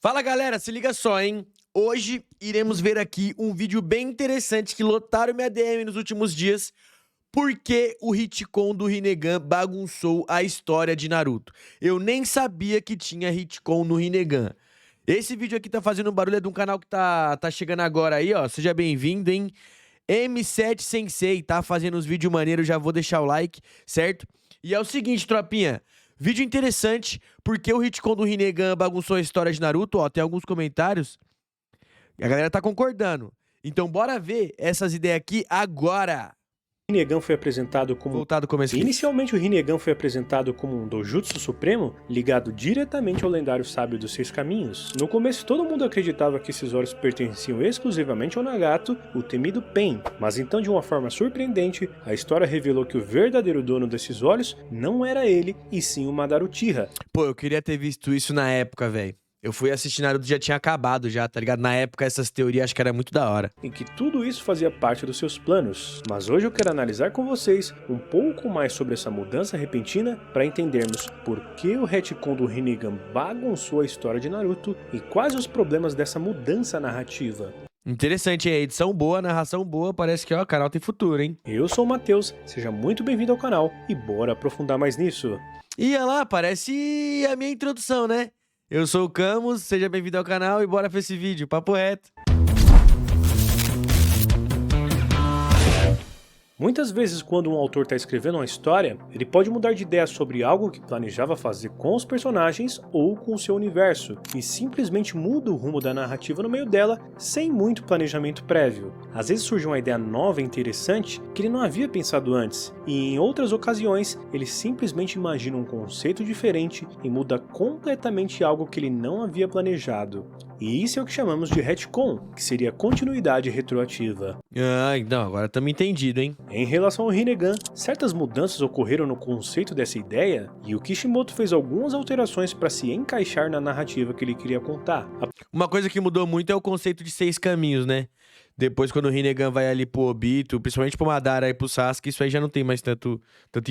Fala galera, se liga só, hein? Hoje iremos ver aqui um vídeo bem interessante que lotaram minha DM nos últimos dias, porque o Hitcon do Rinnegan bagunçou a história de Naruto. Eu nem sabia que tinha Hitcon no Rinnegan. Esse vídeo aqui tá fazendo barulho, é de um canal que tá chegando agora aí, ó. Seja bem-vindo, hein? M7 Sensei, tá fazendo uns vídeos maneiros, já vou deixar o like, certo? E é o seguinte, tropinha. Vídeo interessante, porque o Hitcon do Rinnegan bagunçou a história de Naruto, ó, tem alguns comentários, e a galera tá concordando. Então bora ver essas ideias aqui agora. Rinnegan foi apresentado como... Voltado começo. Inicialmente o Rinnegan foi apresentado como um Dojutsu Supremo ligado diretamente ao lendário sábio dos Seis Caminhos. No começo todo mundo acreditava que esses olhos pertenciam exclusivamente ao Nagato, o temido Pain, mas então de uma forma surpreendente, a história revelou que o verdadeiro dono desses olhos não era ele, e sim o Madara Uchiha. Pô, eu queria ter visto isso na época, velho. Eu fui assistir Naruto, já tinha acabado já, tá ligado? Na época essas teorias acho que era muito da hora. Em que tudo isso fazia parte dos seus planos. Mas hoje eu quero analisar com vocês um pouco mais sobre essa mudança repentina para entendermos por que o retcon do Rinnegan bagunçou a história de Naruto e quais os problemas dessa mudança narrativa. Interessante, hein? Edição boa, narração boa, parece que ó, o canal tem futuro, hein? Eu sou o Matheus, seja muito bem-vindo ao canal e bora aprofundar mais nisso. E olha lá, parece a minha introdução, né? Eu sou o Camus, seja bem-vindo ao canal e bora pra esse vídeo, papo reto. Muitas vezes quando um autor está escrevendo uma história, ele pode mudar de ideia sobre algo que planejava fazer com os personagens ou com o seu universo, e simplesmente muda o rumo da narrativa no meio dela, sem muito planejamento prévio. Às vezes surge uma ideia nova e interessante que ele não havia pensado antes, e em outras ocasiões ele simplesmente imagina um conceito diferente e muda completamente algo que ele não havia planejado. E isso é o que chamamos de retcon, que seria continuidade retroativa. Ah, então, agora estamos entendido, hein? Em relação ao Rinnegan, certas mudanças ocorreram no conceito dessa ideia, e o Kishimoto fez algumas alterações para se encaixar na narrativa que ele queria contar. Uma coisa que mudou muito é o conceito de 6 caminhos, né? Depois, quando o Rinnegan vai ali pro Obito, principalmente pro Madara e pro Sasuke, isso aí já não tem mais tanta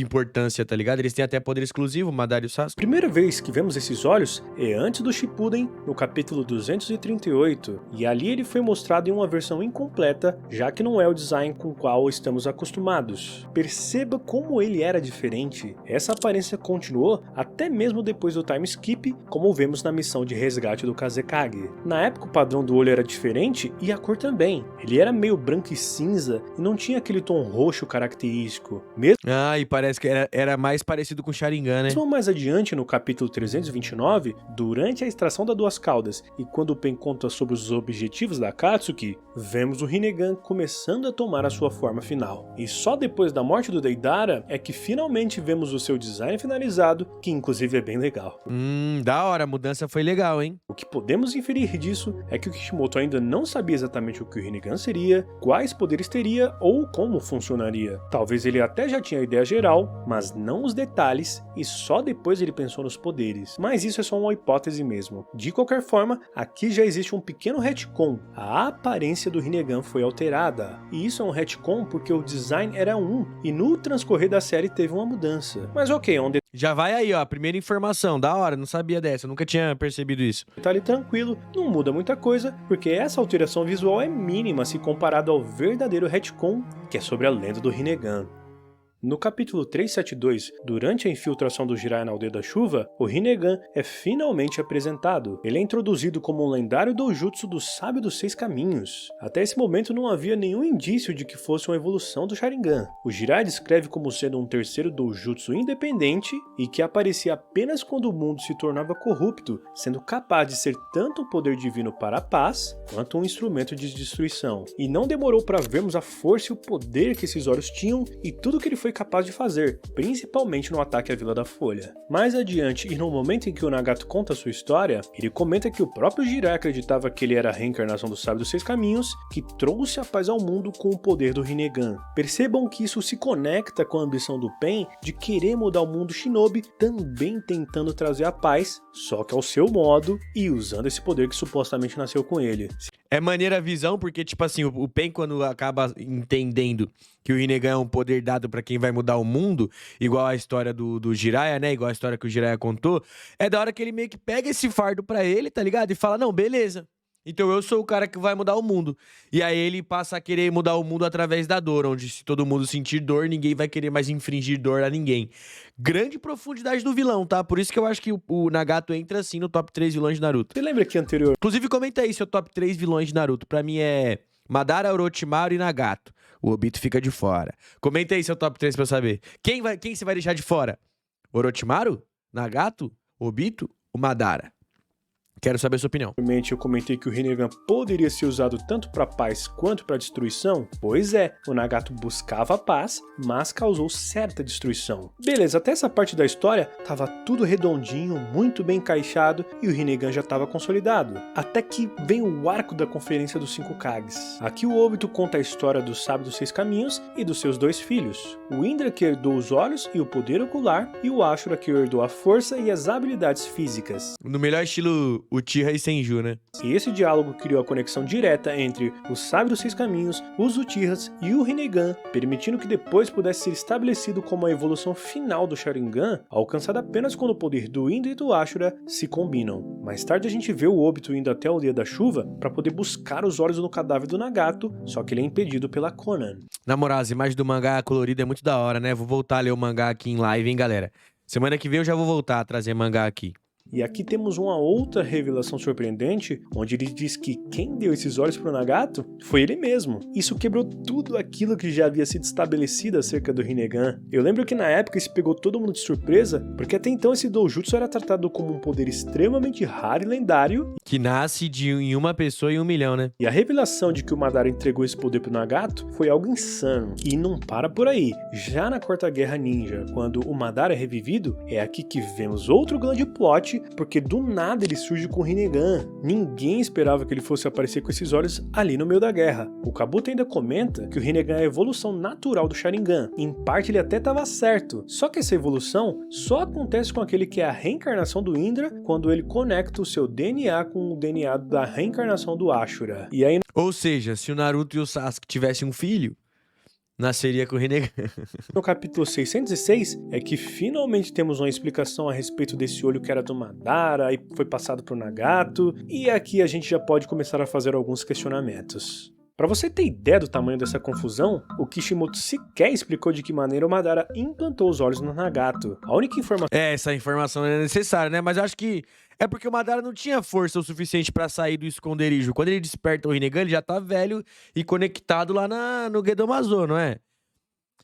importância, tá ligado? Eles têm até poder exclusivo, o Madara e o Sasuke. Primeira vez que vemos esses olhos é antes do Shippuden, no capítulo 238, e ali ele foi mostrado em uma versão incompleta, já que não é o design com o qual estamos acostumados. Perceba como ele era diferente. Essa aparência continuou até mesmo depois do time skip, como vemos na missão de resgate do Kazekage. Na época o padrão do olho era diferente e a cor também. Ele era meio branco e cinza e não tinha aquele tom roxo característico. Ah, e parece que era mais parecido com o Sharingan, né? Mesmo mais adiante, no capítulo 329, durante a extração das Duas Caudas e quando o Pen conta sobre os objetivos da Akatsuki, vemos o Rinnegan começando a tomar a sua forma final. E só depois da morte do Deidara é que finalmente vemos o seu design finalizado, que inclusive é bem legal. Da hora, a mudança foi legal, hein? O que podemos inferir disso é que o Kishimoto ainda não sabia exatamente o que o Rinnegan seria, quais poderes teria ou como funcionaria. Talvez ele até já tinha a ideia geral, mas não os detalhes, e só depois ele pensou nos poderes. Mas isso é só uma hipótese mesmo. De qualquer forma, aqui já existe um pequeno retcon. A aparência do Rinnegan foi alterada. E isso é um retcon porque o design era um, e no transcorrer da série teve uma mudança. Mas ok, é um Já vai aí, ó, a primeira informação, da hora, não sabia dessa, eu nunca tinha percebido isso. detalhe tranquilo, não muda muita coisa, porque essa alteração visual é mínima se comparado ao verdadeiro retcon, que é sobre a lenda do Rinnegan. No capítulo 372, durante a infiltração do Jiraiya na Aldeia da Chuva, o Rinnegan é finalmente apresentado. Ele é introduzido como um lendário doujutsu do Sábio dos Seis Caminhos. Até esse momento não havia nenhum indício de que fosse uma evolução do Sharingan. O Jiraiya descreve como sendo um terceiro doujutsu independente e que aparecia apenas quando o mundo se tornava corrupto, sendo capaz de ser tanto um poder divino para a paz, quanto um instrumento de destruição. E não demorou para vermos a força e o poder que esses olhos tinham e tudo que ele foi capaz de fazer, principalmente no ataque à Vila da Folha. Mais adiante, e no momento em que o Nagato conta sua história, ele comenta que o próprio Jiraiya acreditava que ele era a reencarnação do Sábio dos Seis Caminhos, que trouxe a paz ao mundo com o poder do Rinnegan. Percebam que isso se conecta com a ambição do Pen de querer mudar o mundo shinobi, também tentando trazer a paz, só que ao seu modo e usando esse poder que supostamente nasceu com ele. É maneira a visão, porque, tipo assim, o Pen, quando acaba entendendo que o Rinnegan é um poder dado pra quem vai mudar o mundo, igual a história do Jiraiya, né? Igual a história que o Jiraiya contou. É da hora que ele meio que pega esse fardo pra ele, tá ligado? E fala, não, beleza. Então eu sou o cara que vai mudar o mundo. E aí ele passa a querer mudar o mundo através da dor, onde se todo mundo sentir dor, ninguém vai querer mais infringir dor a ninguém. Grande profundidade do vilão, tá? Por isso que eu acho que o Nagato entra assim no top 3 vilões de Naruto. Você lembra que anterior Inclusive, comenta aí seu top 3 vilões de Naruto. Pra mim é Madara, Orochimaru e Nagato. O Obito fica de fora. Comenta aí seu top 3 pra eu saber. Quem você vai deixar de fora? Orochimaru? Nagato? Obito? Ou Madara? Quero saber a sua opinião. eu comentei que o Rinnegan poderia ser usado tanto para paz quanto para destruição? Pois é, o Nagato buscava a paz, mas causou certa destruição. Beleza, até essa parte da história tava tudo redondinho, muito bem encaixado e o Rinnegan já estava consolidado. Até que vem o arco da Conferência dos 5 Kages. Aqui o Obito conta a história do Sábio dos 6 Caminhos e dos seus 2 filhos. O Indra que herdou os olhos e o poder ocular e o Ashura que herdou a força e as habilidades físicas. No melhor estilo Uchiha e Senju, né? E esse diálogo criou a conexão direta entre o Sábio dos 6 Caminhos, os Uchihas e o Rinnegan, permitindo que depois pudesse ser estabelecido como a evolução final do Sharingan, alcançada apenas quando o poder do Indra e do Ashura se combinam. Mais tarde a gente vê o Obito indo até a Aldeia da Chuva para poder buscar os olhos no cadáver do Nagato, só que ele é impedido pela Konan. Na moral, as imagens do mangá colorido é muito da hora, né? Vou voltar a ler o mangá aqui em live, hein, galera? Semana que vem eu já vou voltar a trazer mangá aqui. E aqui temos uma outra revelação surpreendente, onde ele diz que quem deu esses olhos pro Nagato foi ele mesmo. Isso quebrou tudo aquilo que já havia sido estabelecido acerca do Rinnegan. Eu lembro que na época isso pegou todo mundo de surpresa, porque até então esse Doujutsu era tratado como um poder extremamente raro e lendário. Que nasce em uma pessoa em 1 milhão, né? E a revelação de que o Madara entregou esse poder pro Nagato foi algo insano. E não para por aí. Já na Quarta Guerra Ninja, quando o Madara é revivido, é aqui que vemos outro grande plot, porque do nada ele surge com o Rinnegan. Ninguém esperava que ele fosse aparecer com esses olhos ali no meio da guerra. O Kabuto ainda comenta que o Rinnegan é a evolução natural do Sharingan. Em parte ele até estava certo, só que essa evolução só acontece com aquele que é a reencarnação do Indra quando ele conecta o seu DNA com o DNA da reencarnação do Ashura. E aí, Ou seja, se o Naruto e o Sasuke tivessem um filho, nasceria com o Rinnegan. no capítulo 606 é que finalmente temos uma explicação a respeito desse olho que era do Madara e foi passado pro Nagato, e aqui a gente já pode começar a fazer alguns questionamentos. Para você ter ideia do tamanho dessa confusão, o Kishimoto sequer explicou de que maneira o Madara implantou os olhos no Nagato. A única informação Essa informação é necessária, né? Mas eu acho que é porque o Madara não tinha força o suficiente pra sair do esconderijo. Quando ele desperta o Rinnegan, ele já tá velho e conectado lá no Gedomazo, não é?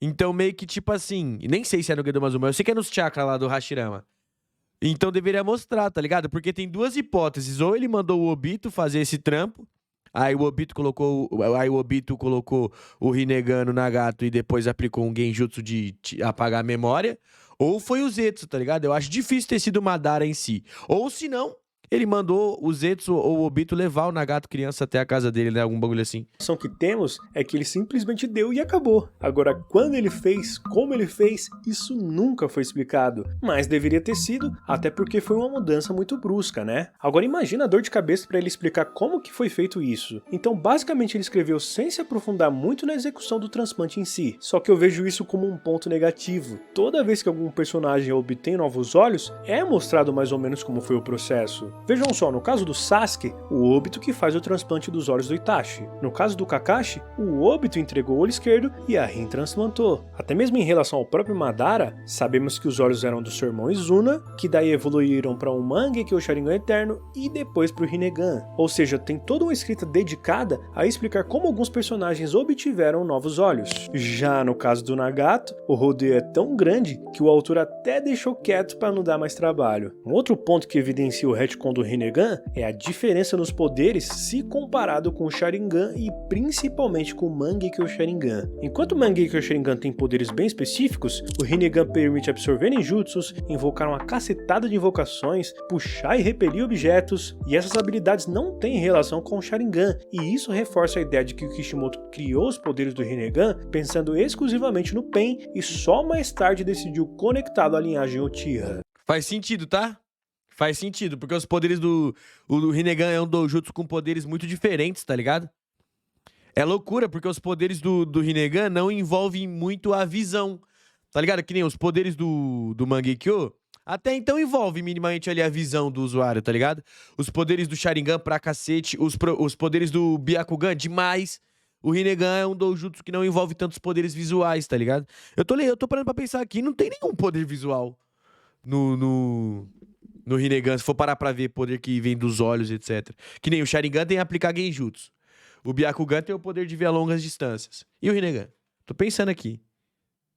Então meio que tipo assim, nem sei se é no Gedomazo, mas eu sei que é nos chakras lá do Hashirama. Então deveria mostrar, tá ligado? Porque tem duas hipóteses. Ou ele mandou o Obito fazer esse trampo, aí o Obito colocou o Rinnegan no Nagato e depois aplicou um genjutsu de apagar a memória. Ou foi o Zetsu, tá ligado? Eu acho difícil ter sido o Madara em si. Ou se não, ele mandou o Zetsu ou o Obito levar o Nagato criança até a casa dele, né? Algum bagulho assim. que temos é que ele simplesmente deu e acabou. Agora, quando ele fez, como ele fez, isso nunca foi explicado. Mas deveria ter sido, até porque foi uma mudança muito brusca, né? Agora imagina a dor de cabeça para ele explicar como que foi feito isso. Então, basicamente, ele escreveu sem se aprofundar muito na execução do transplante em si. Só que eu vejo isso como um ponto negativo. Toda vez que algum personagem obtém novos olhos, é mostrado mais ou menos como foi o processo. Vejam só, no caso do Sasuke, o Obito que faz o transplante dos olhos do Itachi. No caso do Kakashi, o Obito entregou o olho esquerdo e a Rin transplantou. Até mesmo em relação ao próprio Madara, sabemos que os olhos eram do seu irmão Izuna, que daí evoluíram para um Mangekyo Sharingan Eterno e depois para o Rinnegan. Ou seja, tem toda uma escrita dedicada a explicar como alguns personagens obtiveram novos olhos. Já no caso do Nagato, o rodeio é tão grande que o autor até deixou quieto para não dar mais trabalho. Um outro ponto que evidencia o retcon do Rinnegan é a diferença nos poderes se comparado com o Sharingan e principalmente com o Mangekyo Sharingan. Enquanto o Mangekyo Sharingan tem poderes bem específicos, o Rinnegan permite absorver ninjutsus, invocar uma cacetada de invocações, puxar e repelir objetos, e essas habilidades não têm relação com o Sharingan, e isso reforça a ideia de que o Kishimoto criou os poderes do Rinnegan pensando exclusivamente no Pen e só mais tarde decidiu conectá-lo à linhagem Uchiha. Faz sentido, tá? Faz sentido, porque os poderes do Rinnegan é um doujutsu com poderes muito diferentes, tá ligado? É loucura, porque os poderes do Rinnegan não envolvem muito a visão. Tá ligado? Que nem os poderes do Mangekyo. Até então envolve minimamente ali a visão do usuário, tá ligado? Os poderes do Sharingan pra cacete. Os poderes do Byakugan, demais. O Rinnegan é um doujutsu que não envolve tantos poderes visuais, tá ligado? Eu tô parando pra pensar aqui, não tem nenhum poder visual no Rinnegan, se for parar pra ver poder que vem dos olhos, etc. Que nem o Sharingan tem aplicar genjutsu. O Byakugan tem o poder de ver a longas distâncias. E o Rinnegan? Tô pensando aqui.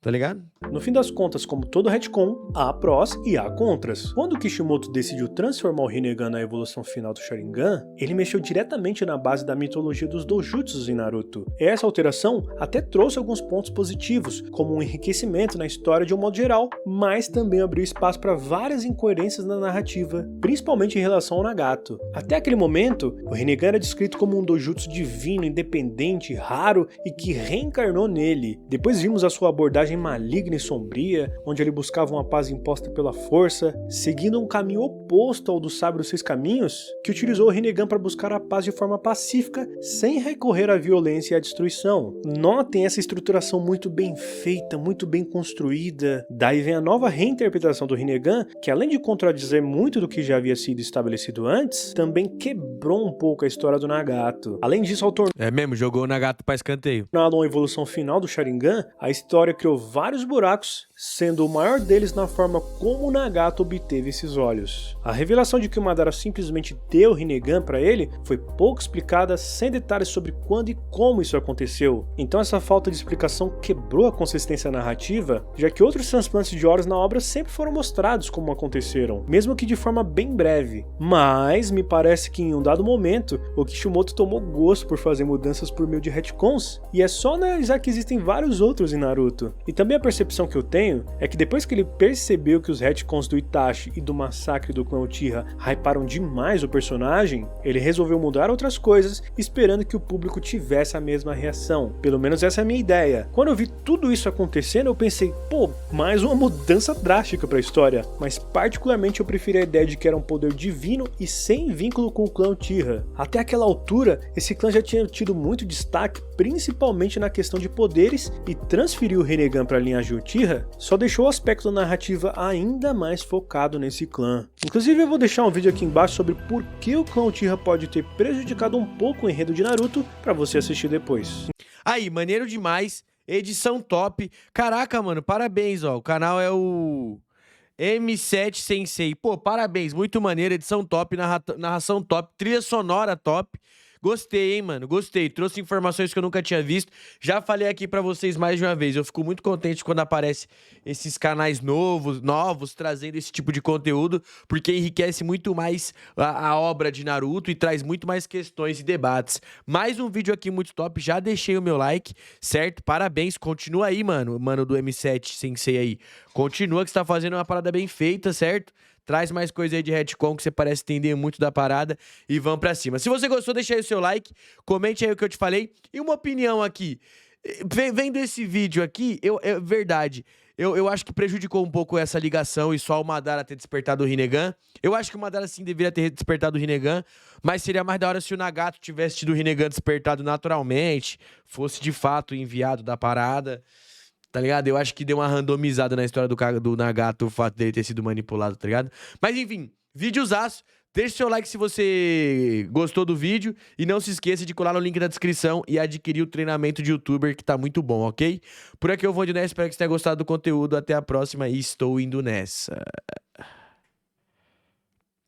Tá ligado? No fim das contas, como todo retcon, há prós e há contras. Quando Kishimoto decidiu transformar o Rinnegan na evolução final do Sharingan, ele mexeu diretamente na base da mitologia dos doujutsus em Naruto. Essa alteração até trouxe alguns pontos positivos, como um enriquecimento na história de um modo geral, mas também abriu espaço para várias incoerências na narrativa, principalmente em relação ao Nagato. Até aquele momento, o Rinnegan era descrito como um doujutsu divino, independente, raro e que reencarnou nele. Depois vimos a sua abordagem maligna e sombria, onde ele buscava uma paz imposta pela força, seguindo um caminho oposto ao do Sábio dos Seis Caminhos, que utilizou o Rinnegan para buscar a paz de forma pacífica, sem recorrer à violência e à destruição. Notem essa estruturação muito bem feita, muito bem construída. Daí vem a nova reinterpretação do Rinnegan, que além de contradizer muito do que já havia sido estabelecido antes, também quebrou um pouco a história do Nagato. Além disso, ao tornar É mesmo, jogou o Nagato pra escanteio. uma evolução final do Sharingan, a história criou vários buracos, sendo o maior deles na forma como o Nagato obteve esses olhos. A revelação de que o Madara simplesmente deu o Rinnegan para ele foi pouco explicada, sem detalhes sobre quando e como isso aconteceu. Então essa falta de explicação quebrou a consistência narrativa, já que outros transplantes de olhos na obra sempre foram mostrados como aconteceram, mesmo que de forma bem breve. Mas me parece que em um dado momento, o Kishimoto tomou gosto por fazer mudanças por meio de retcons, e é só analisar que existem vários outros em Naruto. E também a percepção que eu tenho é que depois que ele percebeu que os retcons do Itachi e do massacre do clã Uchiha hyparam demais o personagem, ele resolveu mudar outras coisas, esperando que o público tivesse a mesma reação. Pelo menos essa é a minha ideia. Quando eu vi tudo isso acontecendo, eu pensei, pô, mais uma mudança drástica para a história, mas particularmente eu preferi a ideia de que era um poder divino e sem vínculo com o clã Uchiha. Até aquela altura, esse clã já tinha tido muito destaque, principalmente na questão de poderes, e transferir o Rinnegan para a linhagem Uchiha só deixou o aspecto da narrativa ainda mais focado nesse clã. Inclusive eu vou deixar um vídeo aqui embaixo sobre por que o clã Uchiha pode ter prejudicado um pouco o enredo de Naruto para você assistir depois. Aí, maneiro demais. Edição top. Caraca, mano, parabéns, ó. O canal é o M7 Sensei. Pô, parabéns, muito maneiro. Edição top, narração top, trilha sonora top. Gostei, hein, mano, gostei. Trouxe informações que eu nunca tinha visto. Já falei aqui pra vocês mais de uma vez. Eu fico muito contente quando aparece esses canais novos trazendo esse tipo de conteúdo, porque enriquece muito mais a obra de Naruto e traz muito mais questões e debates. Mais um vídeo aqui muito top. Já deixei o meu like, certo? Parabéns. Continua aí, mano do M7 Sensei aí. Continua que você tá fazendo uma parada bem feita, certo? Traz mais coisa aí de retcon que você parece entender muito da parada e vamos pra cima. Se você gostou, deixa aí o seu like, comente aí o que eu te falei e uma opinião aqui. Vendo esse vídeo aqui, é verdade, eu acho que prejudicou um pouco essa ligação e só o Madara ter despertado o Rinnegan. Eu acho que o Madara sim deveria ter despertado o Rinnegan, mas seria mais da hora se o Nagato tivesse tido o Rinnegan despertado naturalmente, fosse de fato enviado da parada. Tá ligado? Eu acho que deu uma randomizada na história do Nagato o fato dele ter sido manipulado, tá ligado? Mas enfim, videozaço. Deixe seu like se você gostou do vídeo. E não se esqueça de colar no link da descrição e adquirir o treinamento de youtuber que tá muito bom, ok? Por aqui eu vou indo nessa, espero que você tenha gostado do conteúdo. Até a próxima e estou indo nessa.